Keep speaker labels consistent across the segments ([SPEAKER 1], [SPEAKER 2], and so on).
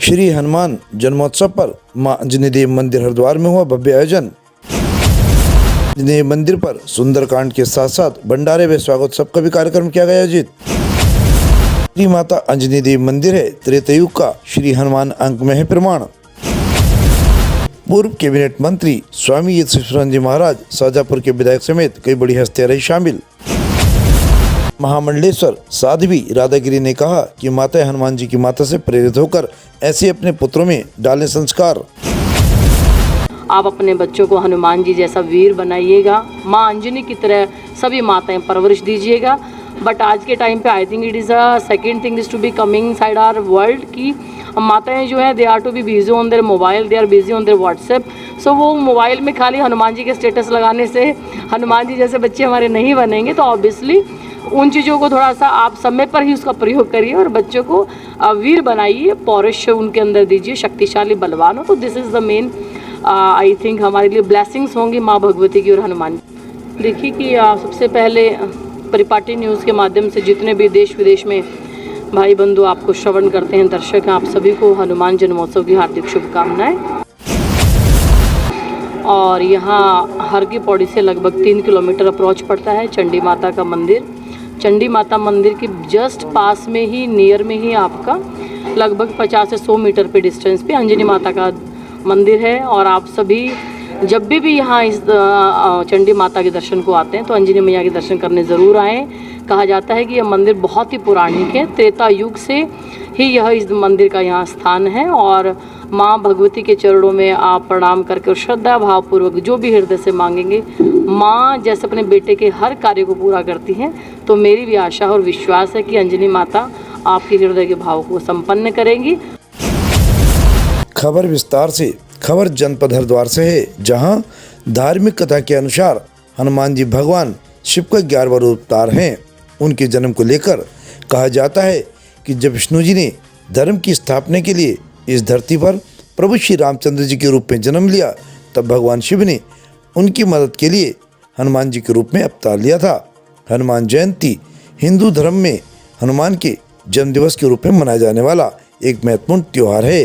[SPEAKER 1] श्री हनुमान जन्मोत्सव पर मां अंजनी देवी मंदिर हरिद्वार में हुआ भव्य आयोजन। अंजनी देवी मंदिर पर सुंदरकांड के साथ साथ भंडारे व स्वागतोत्सव का भी कार्यक्रम किया गया आयोजित। श्री माता अंजनी देवी मंदिर है त्रेतायुग का श्री हनुमान अंक में है प्रमाण। पूर्व कैबिनेट मंत्री स्वामी यतीश्वरानंद जी महाराज शाहजहाँपुर के विधायक समेत कई बड़ी हस्तियां रही शामिल। महामंडलेश्वर साध्वी राधागिरी ने कहा कि माता हनुमान जी की माता से प्रेरित होकर ऐसे अपने पुत्रों में डालें संस्कार।
[SPEAKER 2] आप अपने बच्चों को हनुमान जी जैसा वीर बनाइएगा, माँ अंजनी की तरह सभी माताएं परवरिश दीजिएगा। बट आज के टाइम पे I think it is a second thing is to be coming side our world की माताएं जो हैं they are to be busy on their mobile, they are busy on their WhatsApp. So वो mobile में खाली हनुमान जी के status लगाने से हनुमान जी जैसे बच्चे हमारे नहीं बनेंगे। तो ऑब्वियसली उन चीज़ों को थोड़ा सा आप समय पर ही उसका प्रयोग करिए और बच्चों को वीर बनाइए, पौरुष उनके अंदर दीजिए, शक्तिशाली बलवान हो। तो this is the main I think हमारे लिए ब्लेसिंग्स होंगी माँ भगवती की और हनुमान जी। देखिए कि सबसे पहले परिपाटी न्यूज़ के माध्यम से जितने भी देश विदेश में भाई बंधु आपको श्रवण करते हैं, दर्शक हैं, आप सभी को हनुमान जन्मोत्सव की हार्दिक शुभकामनाएं। और यहाँ हर की पौड़ी से लगभग 3 किलोमीटर अप्रोच पड़ता है चंडी माता का मंदिर। चंडी माता मंदिर के जस्ट पास में ही, नियर में ही आपका लगभग 50 से 100 मीटर पे डिस्टेंस पे अंजनी माता का मंदिर है। और आप सभी जब भी यहाँ इस चंडी माता के दर्शन को आते हैं तो अंजनी मैया के दर्शन करने ज़रूर आएँ। कहा जाता है कि यह मंदिर बहुत ही पौराणिक है, त्रेता युग से ही यह इस मंदिर का यहाँ स्थान है। और माँ भगवती के चरणों में आप प्रणाम करके और श्रद्धा भावपूर्वक जो भी हृदय से मांगेंगे, माँ जैसे अपने बेटे के हर कार्य को पूरा करती हैं। तो मेरी भी आशा और विश्वास है कि अंजनी माता आपके हृदय के भाव को संपन्न करेंगी।
[SPEAKER 1] खबर विस्तार से। खबर जनपद हरिद्वार से है, जहां धार्मिक कथा के अनुसार हनुमान जी भगवान शिव का 11वां अवतार हैं। उनके जन्म को लेकर कहा जाता है कि जब विष्णु जी ने धर्म की स्थापना के लिए इस धरती पर प्रभु श्री रामचंद्र जी के रूप में जन्म लिया, तब भगवान शिव ने उनकी मदद के लिए हनुमान जी के रूप में अवतार लिया था। हनुमान जयंती हिंदू धर्म में हनुमान के जन्म दिवस के रूप में मनाया जाने वाला एक महत्वपूर्ण त्यौहार है।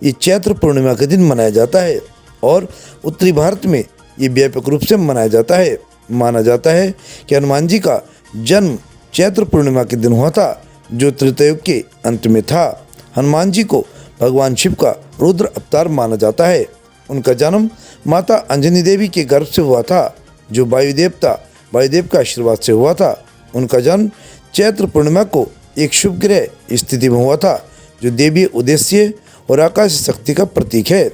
[SPEAKER 1] ये चैत्र पूर्णिमा के दिन मनाया जाता है और उत्तरी भारत में ये व्यापक रूप से मनाया जाता है। माना जाता है कि हनुमान जी का जन्म चैत्र पूर्णिमा के दिन हुआ था, जो त्रेतायुग के अंत में था। हनुमान जी को भगवान शिव का रुद्र अवतार माना जाता है। उनका जन्म माता अंजनी देवी के गर्भ से हुआ था, जो वायुदेव का आशीर्वाद से हुआ था। उनका जन्म चैत्र पूर्णिमा को एक शुभ ग्रह स्थिति में हुआ था, जो देवी उद्देश्य और आकाश शक्ति का प्रतीक है।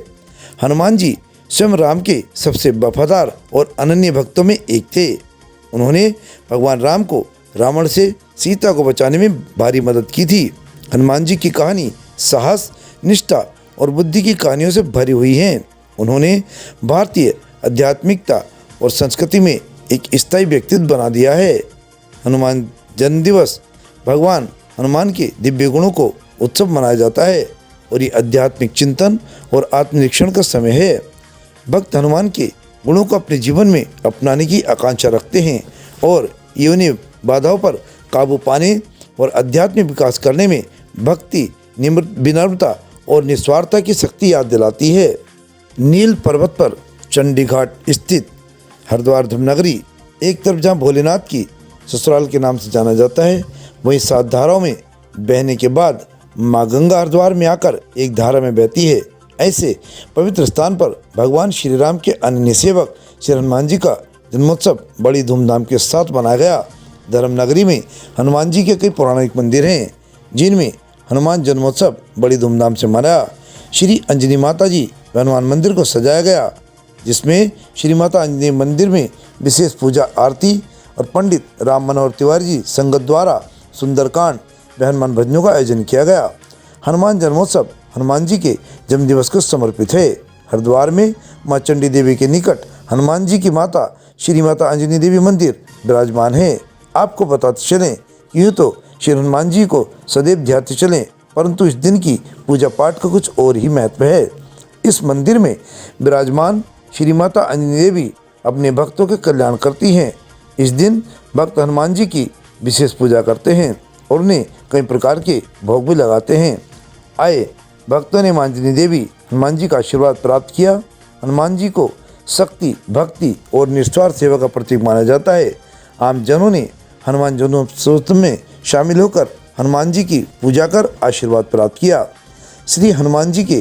[SPEAKER 1] हनुमान जी स्वयं राम के सबसे वफादार और अनन्य भक्तों में एक थे। उन्होंने भगवान राम को रावण से सीता को बचाने में भारी मदद की थी। हनुमान जी की कहानी साहस, निष्ठा और बुद्धि की कहानियों से भरी हुई है। उन्होंने भारतीय आध्यात्मिकता और संस्कृति में एक स्थायी व्यक्तित्व बना दिया है। हनुमान जन्म दिवस भगवान हनुमान के दिव्य गुणों को उत्सव मनाया जाता है और ये आध्यात्मिक चिंतन और आत्मनिरीक्षण का समय है। भक्त हनुमान के गुणों को अपने जीवन में अपनाने की आकांक्षा रखते हैं और ये उन्हें बाधाओं पर काबू पाने और आध्यात्मिक विकास करने में भक्ति, विनम्रता और निस्वार्थता की शक्ति याद दिलाती है। नील पर्वत पर चंडी घाट स्थित हरिद्वार धर्मनगरी एक तरफ जहाँ भोलेनाथ की ससुराल के नाम से जाना जाता है, वहीं 7 धाराओं में बहने के बाद माँ गंगा हरिद्वार में आकर एक धारा में बहती है। ऐसे पवित्र स्थान पर भगवान श्री राम के अनन्य सेवक श्री हनुमान जी का जन्मोत्सव बड़ी धूमधाम के साथ मनाया गया। धर्मनगरी में हनुमान जी के कई पौराणिक मंदिर हैं, जिनमें हनुमान जन्मोत्सव बड़ी धूमधाम से मनाया। श्री अंजनी माता जी हनुमान मंदिर को सजाया गया, जिसमें श्री माता अंजनी मंदिर में विशेष पूजा आरती और पंडित राम मनोहर तिवारी जी संगत द्वारा सुंदरकांड व हनुमान भजनों का आयोजन किया गया। हनुमान जन्मोत्सव हनुमान जी के जन्म दिवस को समर्पित है। हरिद्वार में माँ चंडी देवी के निकट हनुमान जी की माता श्री माता अंजनी देवी मंदिर विराजमान है। आपको बताते चलें कि यूँ तो श्री हनुमान जी को सदैव ध्याते चलें, परंतु इस दिन की पूजा पाठ का कुछ और ही महत्व है। इस मंदिर में विराजमान श्री माता अंजनी देवी अपने भक्तों के कल्याण करती हैं। इस दिन भक्त हनुमान जी की विशेष पूजा करते हैं और उन्हें कई प्रकार के भोग भी लगाते हैं। आए भक्तों ने मां अंजनी देवी हनुमान जी का आशीर्वाद प्राप्त किया। हनुमान जी को शक्ति, भक्ति और निस्वार्थ सेवा का प्रतीक माना जाता है। आम जनों ने हनुमान जन्मोत्सव में शामिल होकर हनुमान जी की पूजा कर आशीर्वाद प्राप्त किया। श्री हनुमान जी के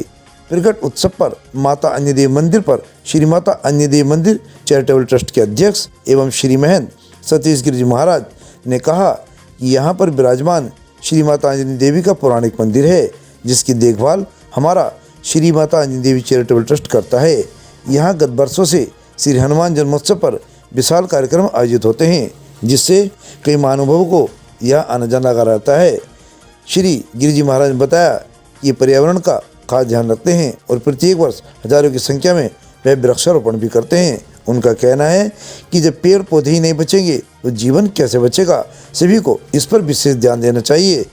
[SPEAKER 1] प्रकट उत्सव पर माता अंजनी देवी मंदिर पर श्री माता अंजनी देवी मंदिर चैरिटेबल ट्रस्ट के अध्यक्ष एवं श्री महंत सतीश गिरिजी महाराज ने कहा कि यहाँ पर विराजमान श्री माता अंजनी देवी का पौराणिक मंदिर है, जिसकी देखभाल हमारा श्री माता अंजनी देवी चैरिटेबल ट्रस्ट करता है। यहाँ गत वर्षों से श्री हनुमान जन्मोत्सव पर विशाल कार्यक्रम आयोजित होते हैं, जिससे कई महानुभावों को यह आना जाना लगा रहता है। श्री गिरिजी महाराज ने बताया कि ये पर्यावरण का खास ध्यान रखते हैं और प्रत्येक वर्ष हजारों की संख्या में वह वृक्षारोपण भी करते हैं। उनका कहना है कि जब पेड़ पौधे ही नहीं बचेंगे तो जीवन कैसे बचेगा। सभी को इस पर विशेष ध्यान देना चाहिए।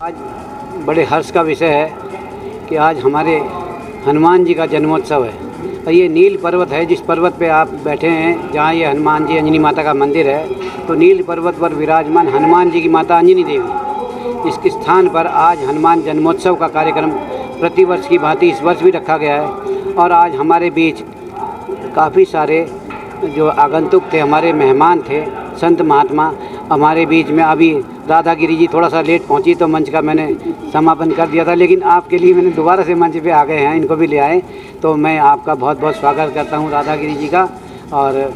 [SPEAKER 3] आज बड़े हर्ष का विषय है कि आज हमारे हनुमान जी का जन्मोत्सव है और ये नील पर्वत है, जिस पर्वत पे आप बैठे हैं, जहाँ ये हनुमान जी अंजनी माता का मंदिर है। तो नील पर्वत पर विराजमान हनुमान जी की माता अंजनी देवी, इसके स्थान पर आज हनुमान जन्मोत्सव का कार्यक्रम प्रतिवर्ष की भांति इस वर्ष भी रखा गया है। और आज हमारे बीच काफ़ी सारे जो आगंतुक थे, हमारे मेहमान थे, संत महात्मा हमारे बीच में। अभी राधा गिरी जी थोड़ा सा लेट पहुंची तो मंच का मैंने समापन कर दिया था, लेकिन आपके लिए मैंने दोबारा से मंच पे आ गए हैं, इनको भी ले आए। तो मैं आपका बहुत बहुत स्वागत करता हूं राधा गिरी जी का, और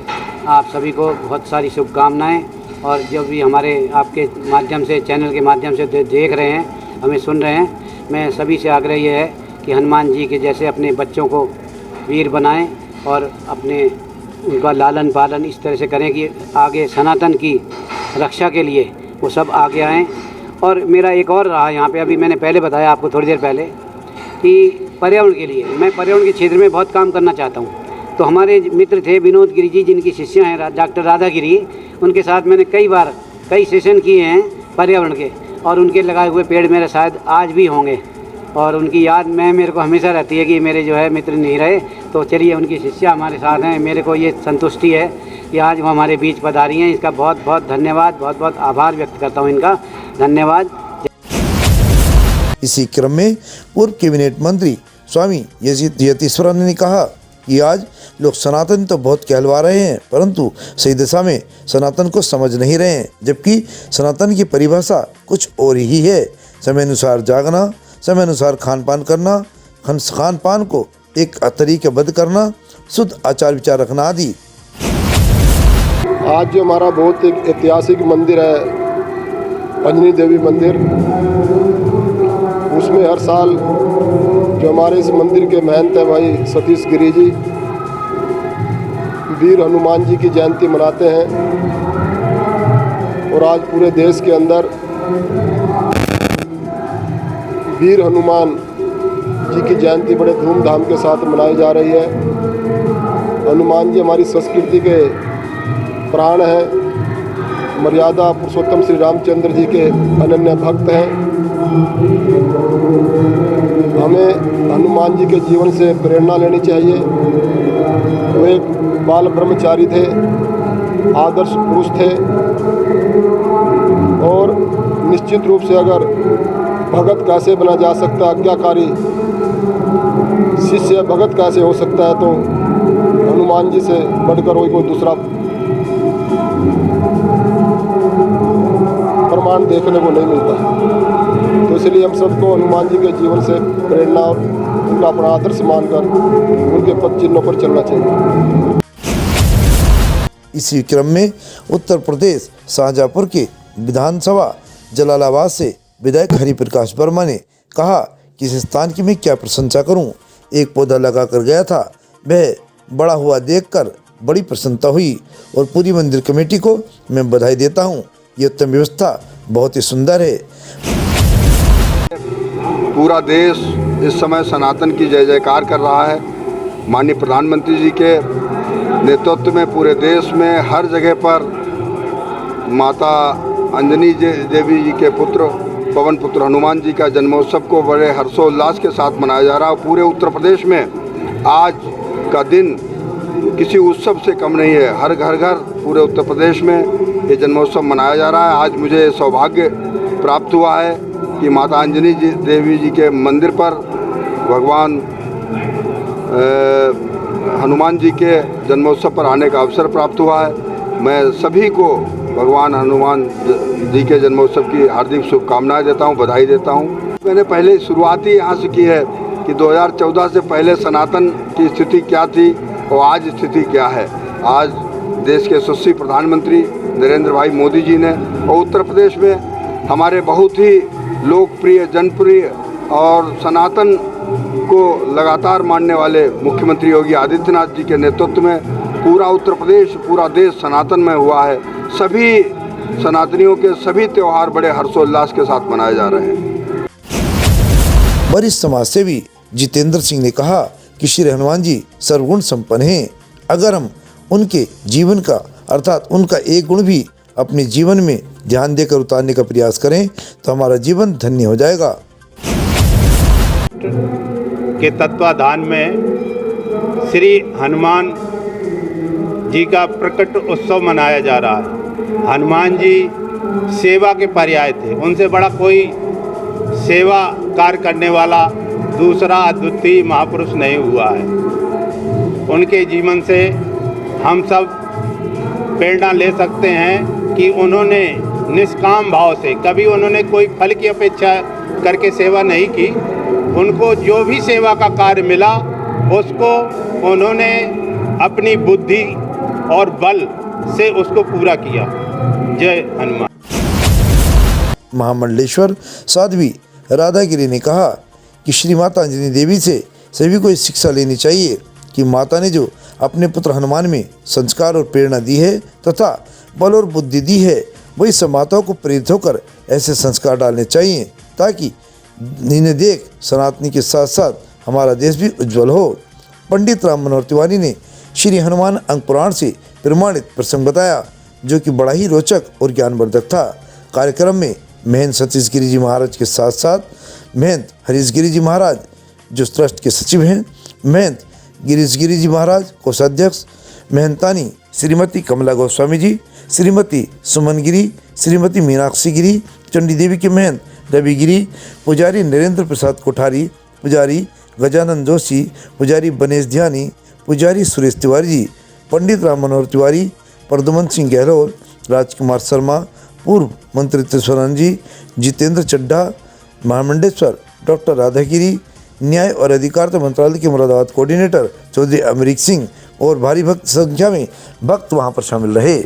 [SPEAKER 3] आप सभी को बहुत सारी शुभकामनाएं। और जो भी हमारे आपके माध्यम से, चैनल के माध्यम से देख रहे हैं, हमें सुन रहे हैं, मैं सभी से आग्रह ये है कि हनुमान जी के जैसे अपने बच्चों को वीर बनाएं और अपने उनका लालन पालन इस तरह से करें कि आगे सनातन की रक्षा के लिए वो सब आगे आएँ। और मेरा एक और रहा यहाँ पे, अभी मैंने पहले बताया आपको थोड़ी देर पहले कि पर्यावरण के लिए मैं पर्यावरण के क्षेत्र में बहुत काम करना चाहता हूँ। तो हमारे मित्र थे विनोद गिरी जी, जिनकी शिष्या हैं डॉक्टर राधा गिरी, उनके साथ मैंने कई सेशन किए हैं पर्यावरण के, और उनके लगाए हुए पेड़ मेरे शायद आज भी होंगे। और उनकी याद मेरे को हमेशा रहती है कि मेरे जो है मित्र नहीं रहे। तो चलिए, उनकी शिष्या हमारे साथ हैं, मेरे को ये संतुष्टि है कि आज वो हमारे बीच पधारी हैं। इसका बहुत बहुत धन्यवाद, बहुत बहुत आभार व्यक्त करता हूँ इनका। धन्यवाद।
[SPEAKER 1] इसी क्रम में पूर्व कैबिनेट मंत्री स्वामी यतीश्वरानंद ने कहा कि आज लोग सनातन तो बहुत कहलवा रहे हैं, परंतु सही दिशा में सनातन को समझ नहीं रहे हैं, जबकि सनातन की परिभाषा कुछ और ही है। समय अनुसार जागना, समय अनुसार खान पान करना, खान पान को एक तरीकेबद्ध करना, शुद्ध आचार विचार रखना आदि।
[SPEAKER 4] आज जो हमारा बहुत एक ऐतिहासिक मंदिर है अंजनी देवी मंदिर, उसमें हर साल जो हमारे इस मंदिर के महंत हैं भाई सतीश गिरी जी, वीर हनुमान जी की जयंती मनाते हैं। और आज पूरे देश के अंदर वीर हनुमान जी की जयंती बड़े धूमधाम के साथ मनाई जा रही है। हनुमान जी हमारी संस्कृति के प्राण हैं, मर्यादा पुरुषोत्तम श्री रामचंद्र जी के अनन्य भक्त हैं। हमें हनुमान जी के जीवन से प्रेरणा लेनी चाहिए। वो एक बाल ब्रह्मचारी थे, आदर्श पुरुष थे, और निश्चित रूप से अगर भगत कैसे बना जा सकता है, आज्ञाकारी शिष्य भगत कैसे हो सकता है, तो हनुमान जी से बढ़कर कोई दूसरा प्रमाण देखने को नहीं मिलता। तो इसलिए हम सबको हनुमान जी के जीवन से प्रेरणा और उनका अपना आदर्श मानकर उनके पद चिन्हों पर चलना चाहिए।
[SPEAKER 1] इसी क्रम में उत्तर प्रदेश शाहजहाँपुर के विधानसभा जलालाबाद से विधायक हरिप्रकाश वर्मा ने कहा कि इस स्थान की मैं क्या प्रशंसा करूं। एक पौधा लगा कर गया था, वह बड़ा हुआ देखकर बड़ी प्रसन्नता हुई और पूरी मंदिर कमेटी को मैं बधाई देता हूं। ये उत्तम व्यवस्था बहुत ही सुंदर है।
[SPEAKER 5] पूरा देश इस समय सनातन की जय जयकार कर रहा है। माननीय प्रधानमंत्री जी के नेतृत्व में पूरे देश में हर जगह पर माता अंजनी देवी जी के पुत्र पवन पुत्र हनुमान जी का जन्मोत्सव को बड़े हर्षोल्लास के साथ मनाया जा रहा है। पूरे उत्तर प्रदेश में आज का दिन किसी उत्सव से कम नहीं है। हर घर घर पूरे उत्तर प्रदेश में ये जन्मोत्सव मनाया जा रहा है। आज मुझे सौभाग्य प्राप्त हुआ है कि माता अंजनी देवी जी के मंदिर पर भगवान हनुमान जी के जन्मोत्सव पर आने का अवसर प्राप्त हुआ है। मैं सभी को भगवान हनुमान जी के जन्मोत्सव की हार्दिक शुभकामनाएं देता हूं, बधाई देता हूं। मैंने पहले शुरुआत ही यहाँ से की है कि 2014 से पहले सनातन की स्थिति क्या थी और आज स्थिति क्या है। आज देश के यशस्वी प्रधानमंत्री नरेंद्र भाई मोदी जी ने और उत्तर प्रदेश में हमारे बहुत ही लोकप्रिय, जनप्रिय और सनातन को लगातार मानने वाले मुख्यमंत्री योगी आदित्यनाथ जी के नेतृत्व में पूरा उत्तर प्रदेश, पूरा देश सनातन में हुआ है। सभी सनातनियों के सभी त्यौहार बड़े हर्षोल्लास के साथ मनाए जा रहे हैं।
[SPEAKER 1] वरिष्ठ समाज सेवी जितेंद्र सिंह ने कहा कि श्री हनुमान जी सर्वगुण संपन्न हैं। अगर हम उनके जीवन का अर्थात उनका एक गुण भी अपने जीवन में ध्यान देकर उतारने का प्रयास करें तो हमारा जीवन धन्य हो जाएगा।
[SPEAKER 6] के तत्वाधान में श्री हनुमान जी का प्रकट उत्सव मनाया जा रहा है। हनुमान जी सेवा के पर्याय थे। उनसे बड़ा कोई सेवा कार्य करने वाला दूसरा अद्वितीय महापुरुष नहीं हुआ है। उनके जीवन से हम सब प्रेरणा ले सकते हैं कि उन्होंने निष्काम भाव से कभी उन्होंने कोई फल की अपेक्षा करके सेवा नहीं की। उनको जो भी सेवा का कार्य मिला उसको उन्होंने अपनी बुद्धि और बल से उसको पूरा किया। जय हनुमान।
[SPEAKER 1] महामंडलेश्वर साध्वी राधागिरी ने कहा कि श्री माता अंजनी देवी से सभी को शिक्षा लेनी चाहिए कि माता ने जो अपने पुत्र हनुमान में संस्कार और प्रेरणा दी है तथा बल और बुद्धि दी है, वही सब माताओं को प्रेरित होकर ऐसे संस्कार डालने चाहिए ताकि इन्हें देख सनातनी के साथ साथ हमारा देश भी उज्जवल हो। पंडित राम मनोहर तिवारी ने श्री हनुमान अंग पुराण से प्रमाणित प्रसंग बताया जो कि बड़ा ही रोचक और ज्ञानवर्धक था। कार्यक्रम में महंत सतीश गिरी जी महाराज के साथ साथ महंत हरीश गिरी जी महाराज जो ट्रस्ट के सचिव हैं, महंत गिरीश गिरी जी महाराज कोषाध्यक्ष, महंतानी श्रीमती कमला गोस्वामी जी, श्रीमती सुमन गिरी, श्रीमती मीनाक्षी गिरी, चंडी देवी के महंत रवि गिरी, पुजारी नरेंद्र प्रसाद कोठारी, पुजारी गजानंद जोशी, पुजारी बनेश ध्यानी, पुजारी सुरेश तिवारी जी, पंडित राम मनोहर तिवारी, प्रद्युमन सिंह गहलोत, राजकुमार शर्मा, पूर्व मंत्री त्रिस्वरण जी, जितेंद्र चड्ढा, महामंडेश्वर डॉक्टर राधागिरी, न्याय और अधिकारिता मंत्रालय के मुरादाबाद कोऑर्डिनेटर चौधरी अमरीक सिंह और भारी भक्त संख्या में भक्त वहां पर शामिल रहे।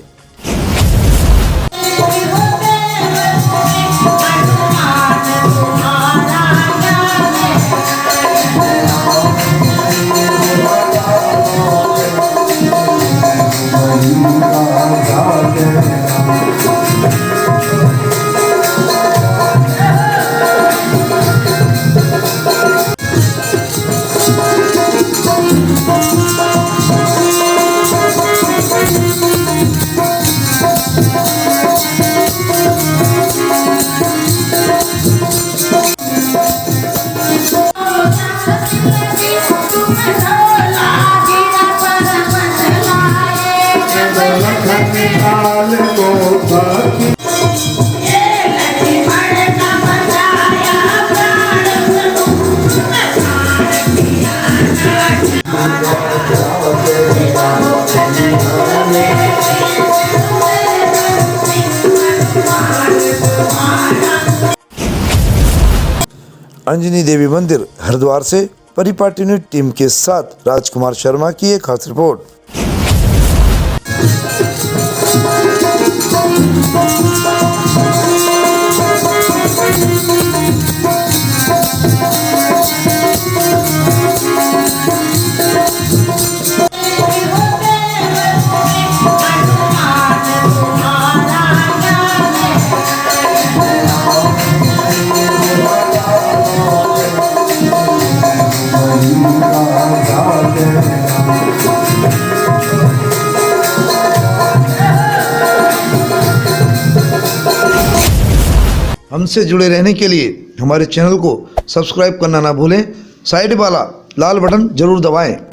[SPEAKER 1] अंजनी देवी मंदिर हरिद्वार से परिपाटी न्यूज टीम के साथ राजकुमार शर्मा की एक खास रिपोर्ट। हमसे जुड़े रहने के लिए हमारे चैनल को सब्सक्राइब करना ना भूलें। साइड वाला लाल बटन जरूर दबाएं।